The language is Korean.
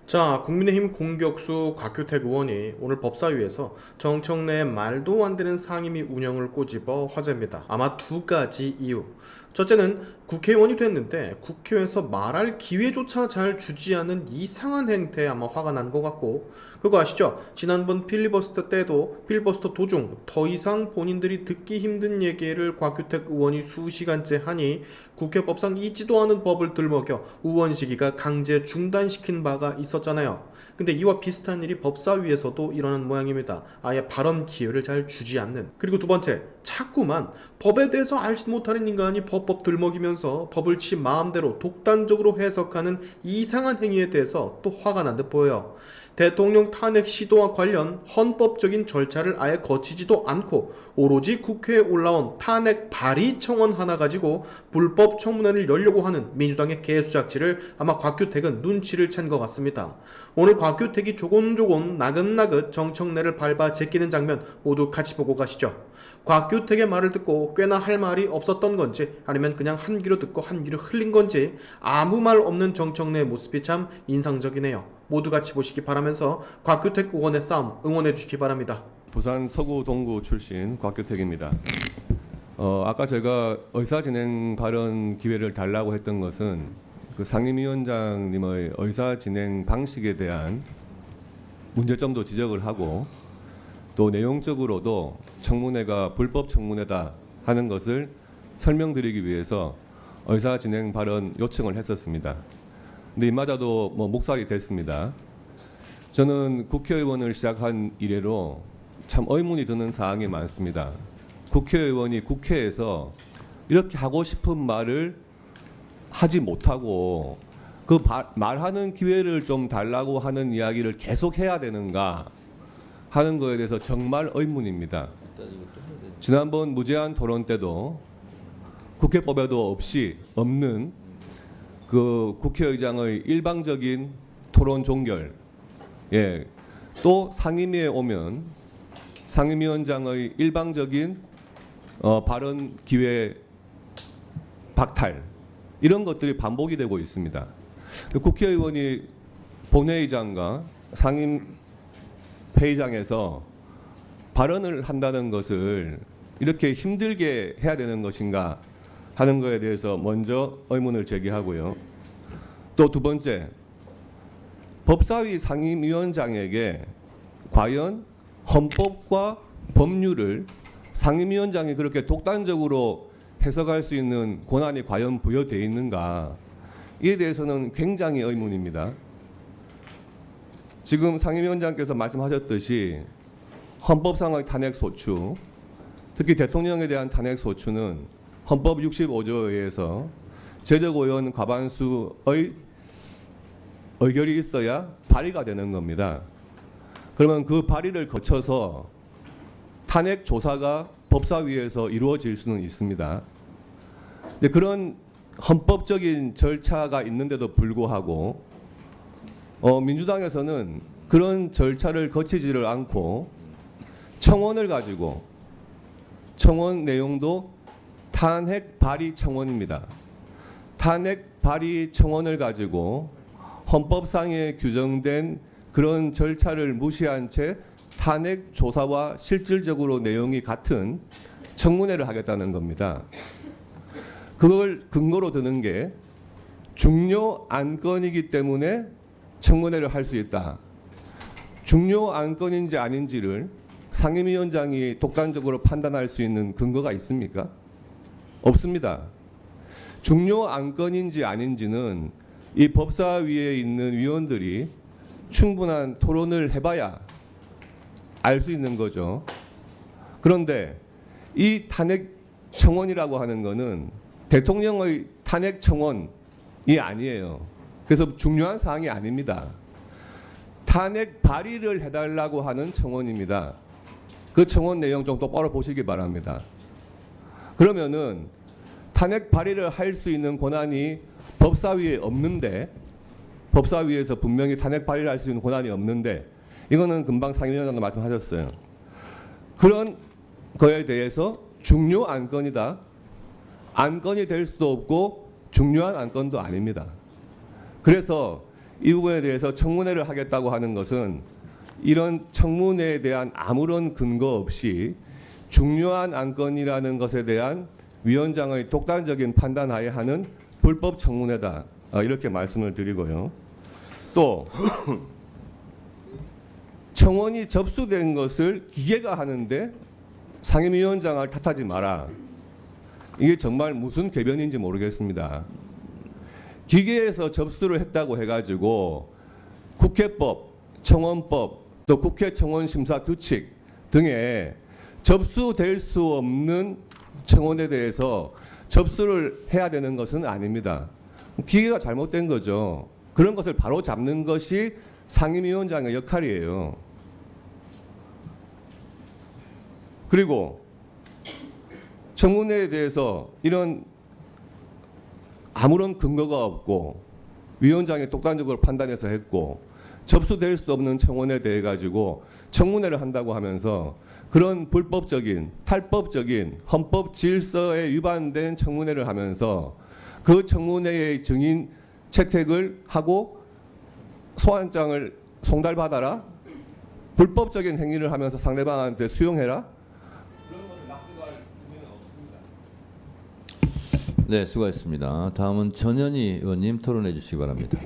자, 국민의힘 공격수 곽규택 의원이 오늘 법사위에서 정청래의 말도 안 되는 상임위 운영을 꼬집어 화제입니다. 아마 두 가지 이유. 첫째는 국회의원이 됐는데 국회에서 말할 기회조차 잘 주지 않는 이상한 행태에 아마 화가 난 것 같고, 그거 아시죠? 지난번 필리버스터 때도 필리버스터 도중 더 이상 본인들이 듣기 힘든 얘기를 곽규택 의원이 수시간째 하니 국회법상 있지도 않은 법을 들먹여 의원 시기가 강제 중단시킨 바가 있었잖아요. 근데 이와 비슷한 일이 법사위에서도 일어난 모양입니다. 아예 발언 기회를 잘 주지 않는. 그리고 두 번째, 자꾸만 법에 대해서 알지 못하는 인간이 법 들먹이면서 법을 지 마음대로 독단적으로 해석하는 이상한 행위에 대해서 또 화가 난 듯 보여요. 대통령 탄핵 시도와 관련 헌법적인 절차를 아예 거치지도 않고 오로지 국회에 올라온 탄핵 발의 청원 하나 가지고 불법 청문회를 열려고 하는 민주당의 개수작질을 아마 곽규택은 눈치를 챈 것 같습니다. 오늘 곽규택이 조곤조곤 나긋나긋 정청래를 밟아 제끼는 장면 모두 같이 보고 가시죠. 곽규택의 말을 듣고 꽤나 할 말이 없었던 건지, 아니면 그냥 한 귀로 듣고 한 귀로 흘린 건지 아무 말 없는 정청래의 모습이 참 인상적이네요. 모두 같이 보시기 바라면서 곽규택 의원의 싸움 응원해 주시기 바랍니다. 부산 서구 동구 출신 곽규택입니다. 아까 제가 의사진행 발언 기회를 달라고 했던 것은 그 상임위원장님의 의사진행 방식에 대한 문제점도 지적을 하고, 또 내용적으로도 청문회가 불법 청문회다 하는 것을 설명드리기 위해서 의사진행 발언 요청을 했었습니다. 근데 이마저도 묵살이 됐습니다. 저는 국회의원을 시작한 이래로 참 의문이 드는 사항이 많습니다. 국회의원이 국회에서 이렇게 하고 싶은 말을 하지 못하고 그 말하는 기회를 좀 달라고 하는 이야기를 계속 해야 되는가 하는 거에 대해서 정말 의문입니다. 지난번 무제한 토론 때도 국회법에도 없는 그 국회의장의 일방적인 토론 종결, 또 상임위에 오면 상임위원장의 일방적인 발언 기회 박탈, 이런 것들이 반복이 되고 있습니다. 국회의원이 본회의장과 상임회의장에서 발언을 한다는 것을 이렇게 힘들게 해야 되는 것인가 하는 것에 대해서 먼저 의문을 제기하고요. 또 두 번째, 법사위 상임위원장에게 과연 헌법과 법률을 상임위원장이 그렇게 독단적으로 해석할 수 있는 권한이 과연 부여되어 있는가, 이에 대해서는 굉장히 의문입니다. 지금 상임위원장께서 말씀하셨듯이 헌법상의 탄핵소추, 특히 대통령에 대한 탄핵소추는 헌법 65조에 의해서 제적의원 과반수의 의결이 있어야 발의가 되는 겁니다. 그러면 그 발의를 거쳐서 탄핵 조사가 법사위에서 이루어질 수는 있습니다. 그런 헌법적인 절차가 있는데도 불구하고 민주당에서는 그런 절차를 거치지를 않고 청원을 가지고, 청원 내용도 탄핵 발의 청원입니다. 탄핵 발의 청원을 가지고 헌법상에 규정된 그런 절차를 무시한 채 탄핵 조사와 실질적으로 내용이 같은 청문회를 하겠다는 겁니다. 그걸 근거로 드는 게 중요 안건이기 때문에 청문회를 할 수 있다. 중요 안건인지 아닌지를 상임위원장이 독단적으로 판단할 수 있는 근거가 있습니까? 없습니다. 중요 안건인지 아닌지는 이 법사위에 있는 위원들이 충분한 토론을 해봐야 알 수 있는 거죠. 그런데 이 탄핵 청원이라고 하는 것은 대통령의 탄핵 청원이 아니에요. 그래서 중요한 사항이 아닙니다. 탄핵 발의를 해달라고 하는 청원입니다. 그 청원 내용 좀 똑바로 보시기 바랍니다. 그러면은 탄핵 발의를 할 수 있는 권한이 법사위에 없는데, 법사위에서 분명히 탄핵 발의를 할 수 있는 권한이 없는데, 이거는 금방 상임위원장도 말씀하셨어요. 그런 거에 대해서 중요 안건이다. 안건이 될 수도 없고 중요한 안건도 아닙니다. 그래서 이 부분에 대해서 청문회를 하겠다고 하는 것은 이런 청문회에 대한 아무런 근거 없이 중요한 안건이라는 것에 대한 위원장의 독단적인 판단하에 하는 불법 청문회다. 이렇게 말씀을 드리고요. 또 청원이 접수된 것을 기계가 하는데 상임위원장을 탓하지 마라. 이게 정말 무슨 궤변인지 모르겠습니다. 기계에서 접수를 했다고 해가지고 국회법, 청원법, 또 국회 청원 심사 규칙 등에 접수될 수 없는 청원에 대해서 접수를 해야 되는 것은 아닙니다. 기계가 잘못된 거죠. 그런 것을 바로 잡는 것이 상임위원장의 역할이에요. 그리고 청문회에 대해서 이런 아무런 근거가 없고 위원장이 독단적으로 판단해서 했고 접수될 수 없는 청원에 대해 가지고 청문회를 한다고 하면서 그런 불법적인 탈법적인 헌법 질서에 위반된 청문회를 하면서 그 청문회의 증인 채택을 하고 소환장을 송달받아라, 불법적인 행위를 하면서 상대방한테 수용해라. 네, 수고하셨습니다. 다음은 전현희 의원님 토론해 주시기 바랍니다.